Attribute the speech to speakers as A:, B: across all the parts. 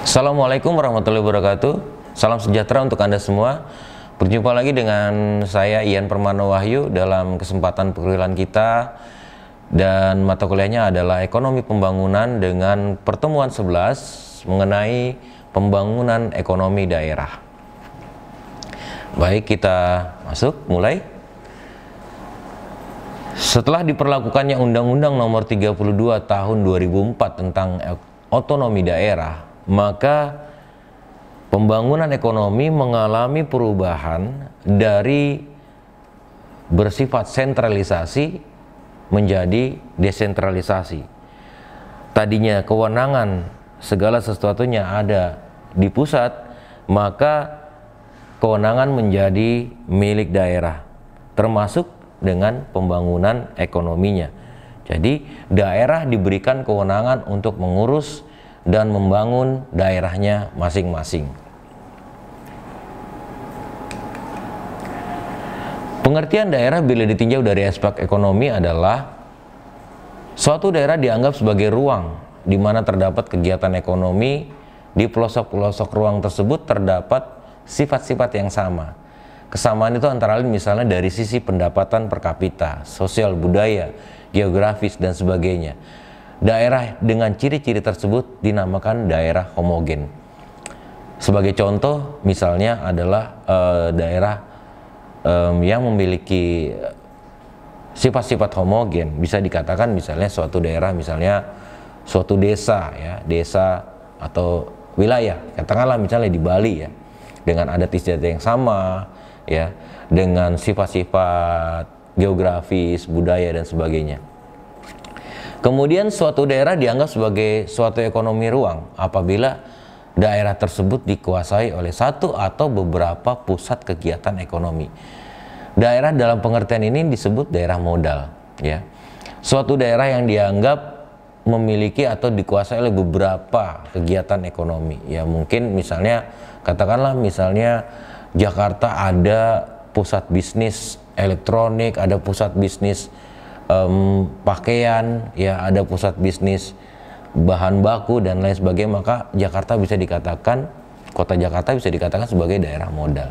A: Assalamualaikum warahmatullahi wabarakatuh. Salam sejahtera untuk Anda semua. Berjumpa lagi dengan saya Ian Permana Wahyu dalam kesempatan perkuliahan kita, dan mata kuliahnya adalah Ekonomi Pembangunan dengan pertemuan 11 mengenai pembangunan ekonomi daerah. Baik, kita masuk, mulai. Setelah diperlakukannya Undang-Undang Nomor 32 Tahun 2004 tentang otonomi daerah, maka pembangunan ekonomi mengalami perubahan dari bersifat sentralisasi menjadi desentralisasi. Tadinya kewenangan segala sesuatunya ada di pusat, maka kewenangan menjadi milik daerah, termasuk dengan pembangunan ekonominya. Jadi daerah diberikan kewenangan untuk mengurus dan membangun daerahnya masing-masing. Pengertian daerah bila ditinjau dari aspek ekonomi adalah suatu daerah dianggap sebagai ruang di mana terdapat kegiatan ekonomi. Di pelosok-pelosok ruang tersebut terdapat sifat-sifat yang sama. Kesamaan itu antara lain misalnya dari sisi pendapatan per kapita, sosial, budaya, geografis, dan sebagainya. Daerah dengan ciri-ciri tersebut dinamakan daerah homogen. Sebagai contoh misalnya adalah daerah yang memiliki sifat-sifat homogen. Bisa dikatakan misalnya suatu daerah, misalnya suatu desa, ya, desa atau wilayah, katakanlah misalnya di Bali, ya, dengan adat istiadat yang sama, ya, dengan sifat-sifat geografis, budaya, dan sebagainya. Kemudian suatu daerah dianggap sebagai suatu ekonomi ruang apabila daerah tersebut dikuasai oleh satu atau beberapa pusat kegiatan ekonomi. Daerah dalam pengertian ini disebut daerah modal, ya. Suatu daerah yang dianggap memiliki atau dikuasai oleh beberapa kegiatan ekonomi. Ya, mungkin misalnya katakanlah misalnya Jakarta ada pusat bisnis elektronik, ada pusat bisnis pakaian, ya, ada pusat bisnis bahan baku dan lain sebagainya, maka Jakarta bisa dikatakan, kota Jakarta bisa dikatakan sebagai daerah modal.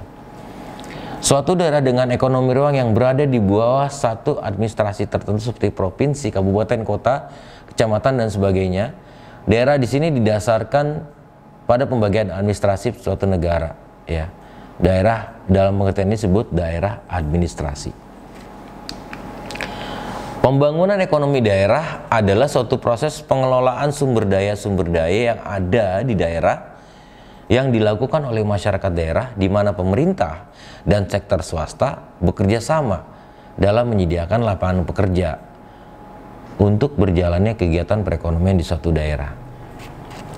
A: Suatu daerah dengan ekonomi ruang yang berada di bawah satu administrasi tertentu seperti provinsi, kabupaten, kota, kecamatan, dan sebagainya. Daerah di sini didasarkan pada pembagian administrasi suatu negara, ya. Daerah dalam pengertian ini disebut daerah administrasi. Pembangunan ekonomi daerah adalah suatu proses pengelolaan sumber daya yang ada di daerah yang dilakukan oleh masyarakat daerah, di mana pemerintah dan sektor swasta bekerja sama dalam menyediakan lapangan pekerja untuk berjalannya kegiatan perekonomian di suatu daerah.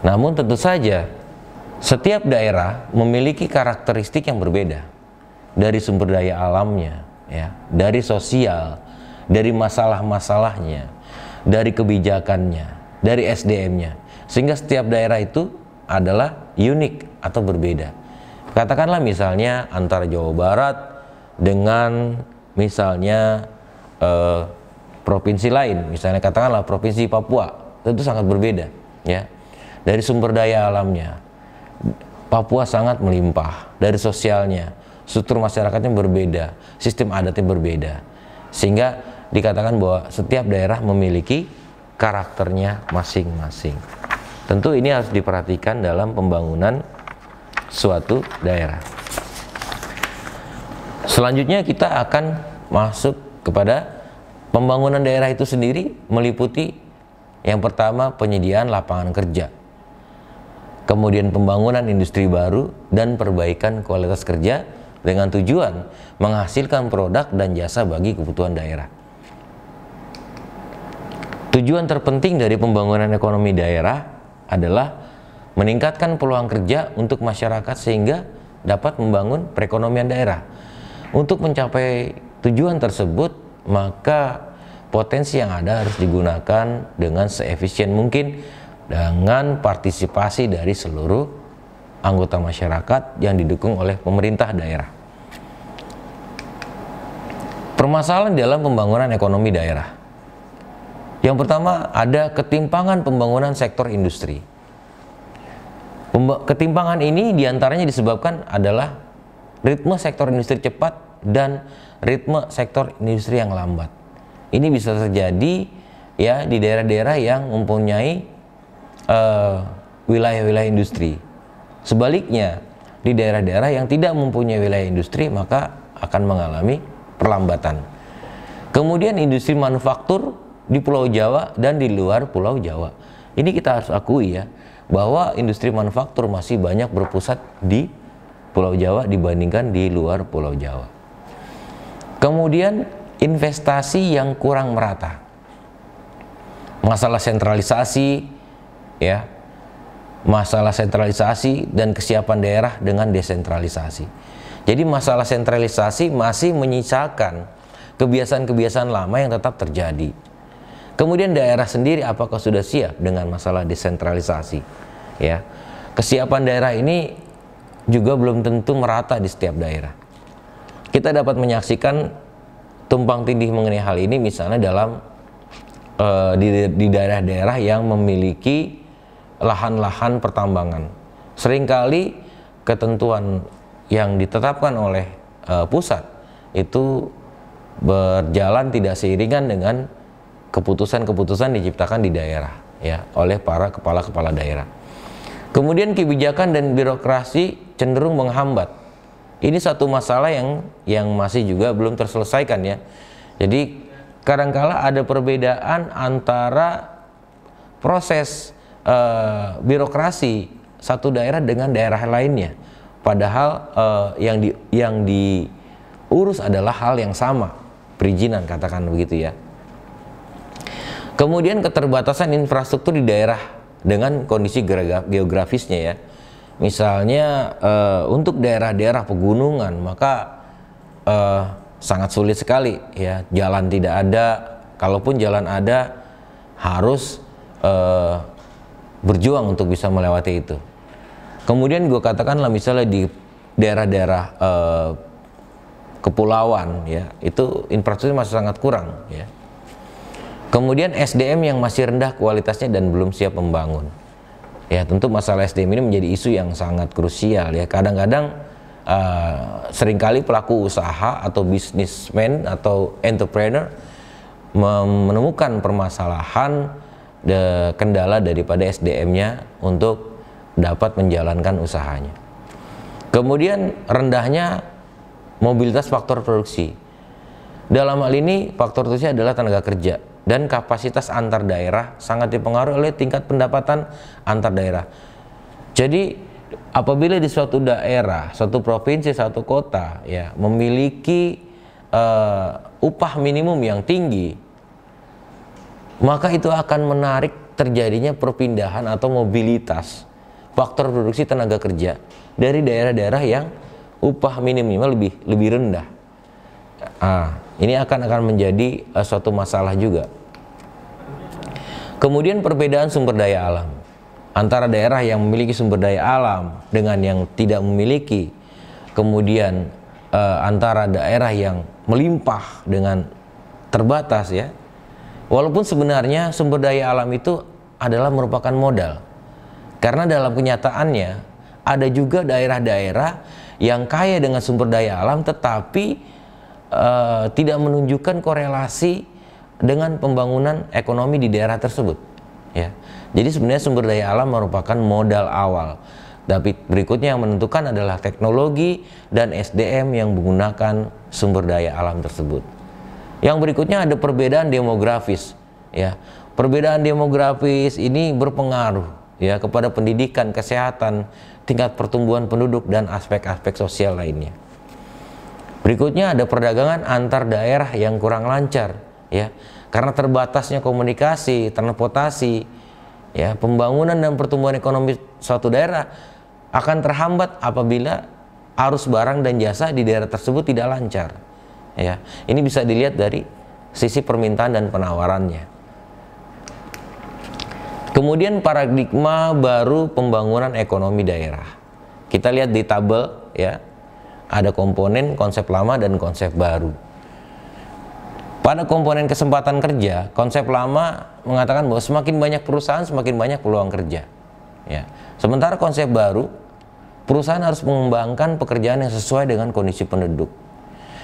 A: Namun tentu saja setiap daerah memiliki karakteristik yang berbeda, dari sumber daya alamnya, ya, dari sosial, dari masalah-masalahnya, dari kebijakannya, dari SDM-nya, sehingga setiap daerah itu adalah unik atau berbeda. Katakanlah misalnya antara Jawa Barat dengan misalnya provinsi lain, misalnya katakanlah provinsi Papua, tentu sangat berbeda, ya. Dari sumber daya alamnya, Papua sangat melimpah. Dari sosialnya, struktur masyarakatnya berbeda, sistem adatnya berbeda, sehingga dikatakan bahwa setiap daerah memiliki karakternya masing-masing. Tentu ini harus diperhatikan dalam pembangunan suatu daerah. Selanjutnya kita akan masuk kepada pembangunan daerah itu sendiri, meliputi yang pertama penyediaan lapangan kerja, kemudian pembangunan industri baru dan perbaikan kualitas kerja dengan tujuan menghasilkan produk dan jasa bagi kebutuhan daerah. Tujuan terpenting dari pembangunan ekonomi daerah adalah meningkatkan peluang kerja untuk masyarakat sehingga dapat membangun perekonomian daerah. Untuk mencapai tujuan tersebut, maka potensi yang ada harus digunakan dengan seefisien mungkin dengan partisipasi dari seluruh anggota masyarakat yang didukung oleh pemerintah daerah. Permasalahan dalam pembangunan ekonomi daerah. Yang pertama, ada ketimpangan pembangunan sektor industri. Ketimpangan ini diantaranya disebabkan adalah ritme sektor industri cepat dan ritme sektor industri yang lambat. Ini bisa terjadi ya di daerah-daerah yang mempunyai wilayah-wilayah industri. Sebaliknya, di daerah-daerah yang tidak mempunyai wilayah industri maka akan mengalami perlambatan. Kemudian industri manufaktur di Pulau Jawa dan di luar Pulau Jawa. Ini kita harus akui ya, bahwa industri manufaktur masih banyak berpusat di Pulau Jawa dibandingkan di luar Pulau Jawa. Kemudian investasi yang kurang merata. Masalah sentralisasi ya. Masalah sentralisasi dan kesiapan daerah dengan desentralisasi. Jadi masalah sentralisasi masih menyisakan kebiasaan-kebiasaan lama yang tetap terjadi. Kemudian daerah sendiri apakah sudah siap dengan masalah desentralisasi? Ya, kesiapan daerah ini juga belum tentu merata di setiap daerah. Kita dapat menyaksikan tumpang tindih mengenai hal ini misalnya dalam di daerah-daerah yang memiliki lahan-lahan pertambangan. Seringkali ketentuan yang ditetapkan oleh pusat itu berjalan tidak seiringan dengan keputusan-keputusan diciptakan di daerah ya oleh para kepala-kepala daerah. Kemudian kebijakan dan birokrasi cenderung menghambat. Ini satu masalah yang masih juga belum terselesaikan ya. Jadi kadangkala ada perbedaan antara proses birokrasi satu daerah dengan daerah lainnya. Padahal yang diurus adalah hal yang sama, perizinan katakan begitu ya. Kemudian keterbatasan infrastruktur di daerah dengan kondisi geografisnya ya. Misalnya untuk daerah-daerah pegunungan maka sangat sulit sekali ya, jalan tidak ada, kalaupun jalan ada harus berjuang untuk bisa melewati itu. Kemudian gue katakanlah misalnya di daerah-daerah kepulauan ya, itu infrastruktur masih sangat kurang ya. Kemudian SDM yang masih rendah kualitasnya dan belum siap membangun. Ya, tentu masalah SDM ini menjadi isu yang sangat krusial ya. Kadang-kadang seringkali pelaku usaha atau bisnismen atau entrepreneur menemukan permasalahan kendala daripada SDM-nya untuk dapat menjalankan usahanya. Kemudian rendahnya mobilitas faktor produksi. Dalam hal ini faktor produksi adalah tenaga kerja dan kapasitas antar daerah sangat dipengaruhi oleh tingkat pendapatan antar daerah. Jadi apabila di suatu daerah, suatu provinsi, suatu kota ya memiliki upah minimum yang tinggi, maka itu akan menarik terjadinya perpindahan atau mobilitas faktor produksi tenaga kerja dari daerah-daerah yang upah minimumnya lebih rendah. Ini akan menjadi suatu masalah juga. Kemudian perbedaan sumber daya alam antara daerah yang memiliki sumber daya alam dengan yang tidak memiliki. Kemudian antara daerah yang melimpah dengan terbatas ya. Walaupun sebenarnya sumber daya alam itu adalah merupakan modal. Karena dalam kenyataannya ada juga daerah-daerah yang kaya dengan sumber daya alam tetapi tidak menunjukkan korelasi dengan pembangunan ekonomi di daerah tersebut ya. Jadi sebenarnya sumber daya alam merupakan modal awal, tapi berikutnya yang menentukan adalah teknologi dan SDM yang menggunakan sumber daya alam tersebut. Yang berikutnya ada perbedaan demografis ya. Perbedaan demografis ini berpengaruh ya kepada pendidikan, kesehatan, tingkat pertumbuhan penduduk dan aspek-aspek sosial lainnya. Berikutnya ada perdagangan antar daerah yang kurang lancar ya. Karena terbatasnya komunikasi, transportasi ya, pembangunan dan pertumbuhan ekonomi suatu daerah akan terhambat apabila arus barang dan jasa di daerah tersebut tidak lancar ya. Ini bisa dilihat dari sisi permintaan dan penawarannya. Kemudian paradigma baru pembangunan ekonomi daerah. Kita lihat di tabel ya, ada komponen konsep lama dan konsep baru. Pada komponen kesempatan kerja, konsep lama mengatakan bahwa semakin banyak perusahaan, semakin banyak peluang kerja. Ya. Sementara konsep baru, perusahaan harus mengembangkan pekerjaan yang sesuai dengan kondisi penduduk.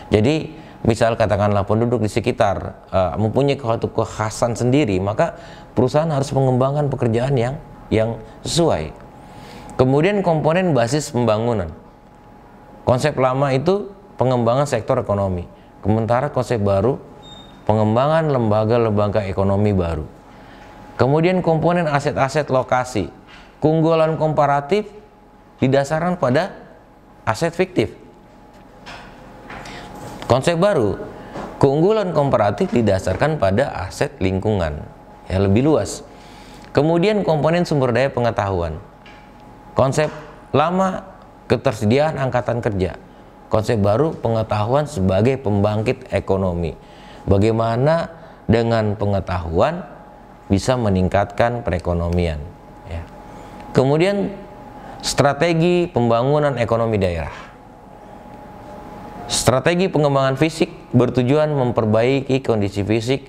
A: Jadi, misal katakanlah penduduk di sekitar mempunyai suatu kekhasan sendiri, maka perusahaan harus mengembangkan pekerjaan yang sesuai. Kemudian komponen basis pembangunan. Konsep lama itu pengembangan sektor ekonomi. Sementara konsep baru pengembangan lembaga-lembaga ekonomi baru. Kemudian komponen aset-aset lokasi. Keunggulan komparatif didasarkan pada aset fiktif. Konsep baru, keunggulan komparatif didasarkan pada aset lingkungan, ya lebih luas. Kemudian komponen sumber daya pengetahuan. Konsep lama, ketersediaan angkatan kerja. Konsep baru, pengetahuan sebagai pembangkit ekonomi. Bagaimana dengan pengetahuan bisa meningkatkan perekonomian, ya. Kemudian strategi pembangunan ekonomi daerah. Strategi pengembangan fisik bertujuan memperbaiki kondisi fisik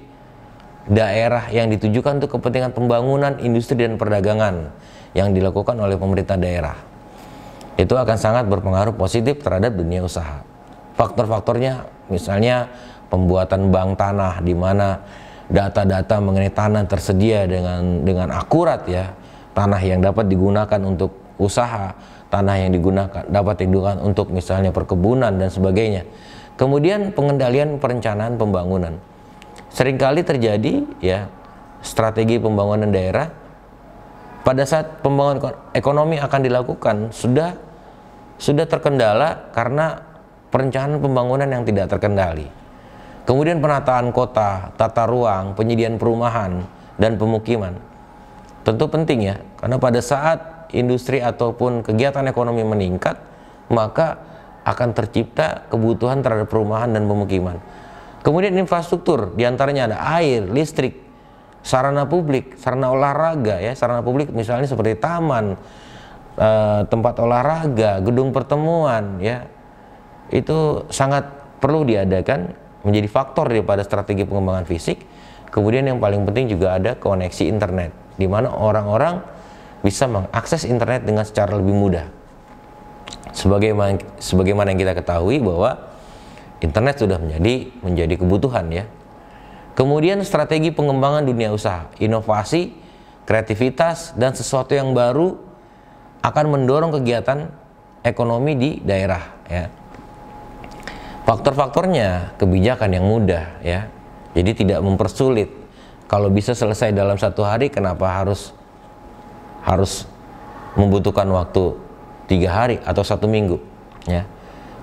A: daerah yang ditujukan untuk kepentingan pembangunan industri dan perdagangan yang dilakukan oleh pemerintah daerah. Itu akan sangat berpengaruh positif terhadap dunia usaha. Faktor-faktornya misalnya pembuatan bank tanah, di mana data-data mengenai tanah tersedia dengan akurat, ya. Tanah yang dapat digunakan untuk usaha, tanah yang dapat digunakan untuk misalnya perkebunan dan sebagainya. Kemudian pengendalian perencanaan pembangunan. Seringkali terjadi ya strategi pembangunan daerah pada saat pembangunan ekonomi akan dilakukan sudah terkendala karena perencanaan pembangunan yang tidak terkendali. Kemudian penataan kota, tata ruang, penyediaan perumahan dan pemukiman. Tentu penting ya, karena pada saat industri ataupun kegiatan ekonomi meningkat, maka akan tercipta kebutuhan terhadap perumahan dan pemukiman. Kemudian infrastruktur, diantaranya ada air, listrik, sarana publik, sarana olahraga, ya, sarana publik misalnya seperti taman, tempat olahraga, gedung pertemuan, ya, itu sangat perlu diadakan, menjadi faktor daripada strategi pengembangan fisik. Kemudian yang paling penting juga ada koneksi internet, di mana orang-orang bisa mengakses internet dengan secara lebih mudah. Sebagaimana yang kita ketahui bahwa internet sudah menjadi kebutuhan, ya. Kemudian strategi pengembangan dunia usaha, inovasi, kreativitas dan sesuatu yang baru akan mendorong kegiatan ekonomi di daerah, ya. Faktor-faktornya kebijakan yang mudah, ya. Jadi tidak mempersulit. Kalau bisa selesai dalam 1 hari, kenapa harus membutuhkan waktu 3 hari atau 1 minggu, ya.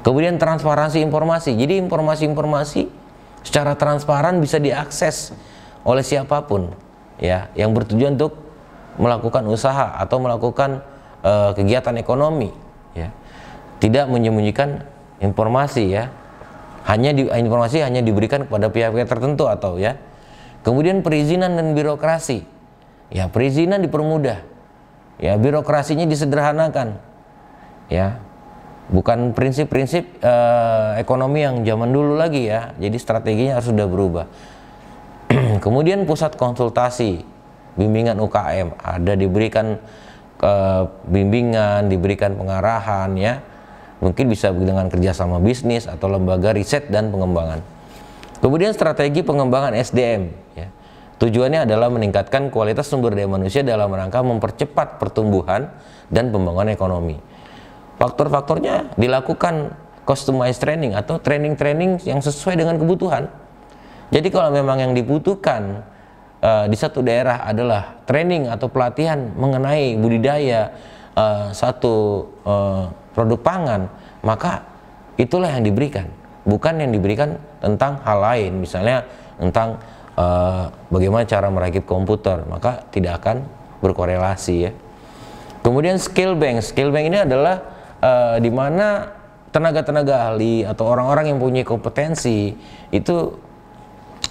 A: Kemudian transparansi informasi. Jadi informasi-informasi secara transparan bisa diakses oleh siapapun, ya, yang bertujuan untuk melakukan usaha atau melakukan kegiatan ekonomi, ya. Tidak menyembunyikan informasi, ya. Informasi hanya diberikan kepada pihak-pihak tertentu atau, ya. Kemudian perizinan dan birokrasi. Ya, perizinan dipermudah. Ya, birokrasinya disederhanakan. Ya. Bukan prinsip-prinsip ekonomi yang zaman dulu lagi, ya. Jadi strateginya harus sudah berubah. Kemudian pusat konsultasi, bimbingan UKM, ada diberikan bimbingan, diberikan pengarahan, ya. Mungkin bisa dengan kerjasama bisnis atau lembaga riset dan pengembangan. Kemudian strategi pengembangan SDM, ya. Tujuannya adalah meningkatkan kualitas sumber daya manusia dalam rangka mempercepat pertumbuhan dan pembangunan ekonomi. Faktor-faktornya dilakukan customized training atau training-training yang sesuai dengan kebutuhan. Jadi kalau memang yang dibutuhkan di satu daerah adalah training atau pelatihan mengenai budidaya satu produk pangan, maka itulah yang diberikan, bukan yang diberikan tentang hal lain, misalnya tentang bagaimana cara merakit komputer, maka tidak akan berkorelasi, ya. Kemudian skill bank ini adalah di mana tenaga-tenaga ahli atau orang-orang yang punya kompetensi itu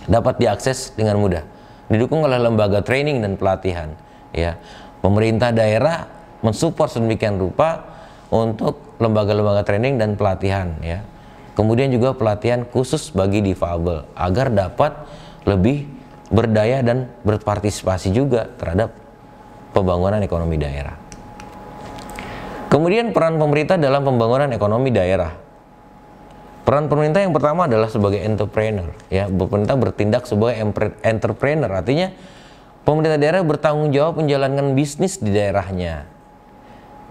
A: dapat diakses dengan mudah, didukung oleh lembaga training dan pelatihan. Ya, pemerintah daerah mensupport sedemikian rupa untuk lembaga-lembaga training dan pelatihan. Ya, kemudian juga pelatihan khusus bagi difabel agar dapat lebih berdaya dan berpartisipasi juga terhadap pembangunan ekonomi daerah. Kemudian peran pemerintah dalam pembangunan ekonomi daerah. Peran pemerintah yang pertama adalah sebagai entrepreneur. Ya, pemerintah bertindak sebagai entrepreneur, artinya pemerintah daerah bertanggung jawab menjalankan bisnis di daerahnya.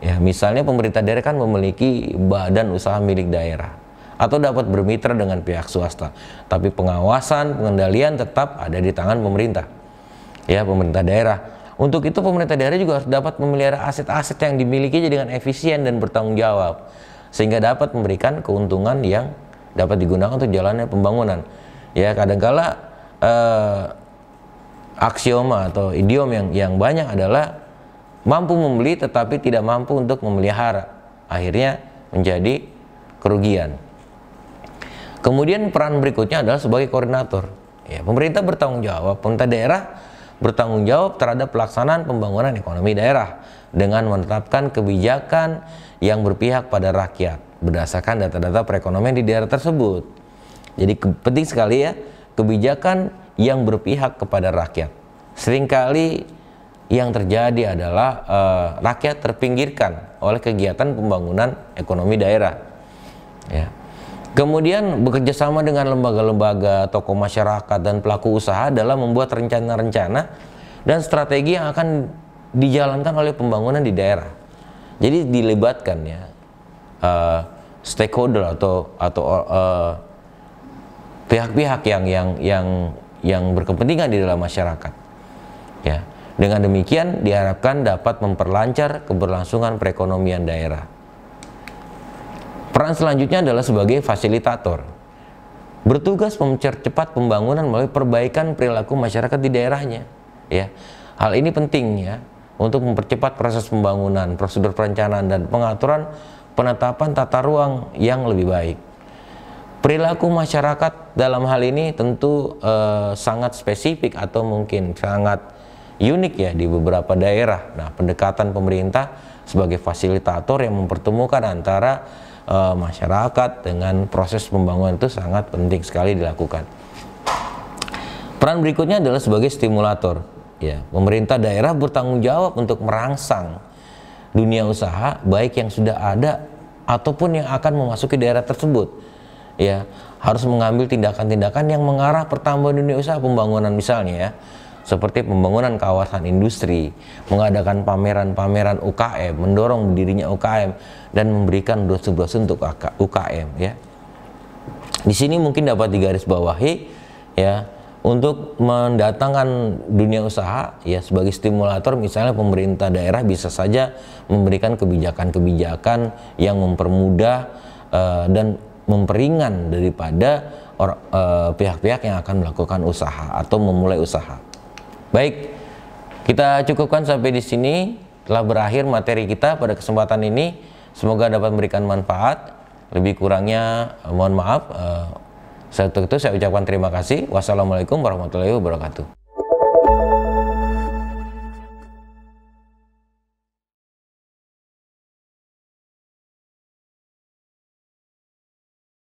A: Ya, misalnya pemerintah daerah kan memiliki badan usaha milik daerah atau dapat bermitra dengan pihak swasta, tapi pengawasan, pengendalian tetap ada di tangan pemerintah. Ya, pemerintah daerah. Untuk itu pemerintah daerah juga harus dapat memelihara aset-aset yang dimiliki dengan efisien dan bertanggung jawab, sehingga dapat memberikan keuntungan yang dapat digunakan untuk jalannya pembangunan. Ya, kadangkala aksioma atau idiom yang banyak adalah mampu membeli tetapi tidak mampu untuk memelihara, akhirnya menjadi kerugian. Kemudian peran berikutnya adalah sebagai koordinator. Ya, pemerintah bertanggung jawab, pemerintah daerah bertanggung jawab terhadap pelaksanaan pembangunan ekonomi daerah dengan menetapkan kebijakan yang berpihak pada rakyat berdasarkan data-data perekonomian di daerah tersebut. Jadi penting sekali ya, kebijakan yang berpihak kepada rakyat. Seringkali yang terjadi adalah rakyat terpinggirkan oleh kegiatan pembangunan ekonomi daerah. Ya. Kemudian bekerjasama dengan lembaga-lembaga, tokoh masyarakat, dan pelaku usaha dalam membuat rencana-rencana dan strategi yang akan dijalankan oleh pembangunan di daerah. Jadi dilibatkan ya stakeholder atau pihak-pihak yang berkepentingan di dalam masyarakat. Ya, dengan demikian diharapkan dapat memperlancar keberlangsungan perekonomian daerah. Peran selanjutnya adalah sebagai fasilitator, bertugas mempercepat pembangunan melalui perbaikan perilaku masyarakat di daerahnya. Ya, hal ini penting ya untuk mempercepat proses pembangunan, prosedur perencanaan dan pengaturan penetapan tata ruang yang lebih baik. Perilaku masyarakat dalam hal ini tentu sangat spesifik atau mungkin sangat unik ya di beberapa daerah. Nah, pendekatan pemerintah sebagai fasilitator yang mempertemukan antara masyarakat dengan proses pembangunan itu sangat penting sekali dilakukan. Peran berikutnya adalah sebagai stimulator. Ya, pemerintah daerah bertanggung jawab untuk merangsang dunia usaha baik yang sudah ada ataupun yang akan memasuki daerah tersebut. Ya, harus mengambil tindakan-tindakan yang mengarah pertambahan dunia usaha pembangunan, misalnya ya, seperti pembangunan kawasan industri, mengadakan pameran-pameran UKM, mendorong berdirinya UKM, dan memberikan brosur-brosur untuk UKM. Ya, di sini mungkin dapat digarisbawahi ya, untuk mendatangkan dunia usaha ya sebagai stimulator, misalnya pemerintah daerah bisa saja memberikan kebijakan-kebijakan yang mempermudah dan memperingan daripada pihak-pihak yang akan melakukan usaha atau memulai usaha. Baik, kita cukupkan sampai di sini. Telah berakhir materi kita pada kesempatan ini. Semoga dapat memberikan manfaat. Lebih kurangnya mohon maaf. Untuk itu saya ucapkan terima kasih. Wassalamualaikum warahmatullahi wabarakatuh.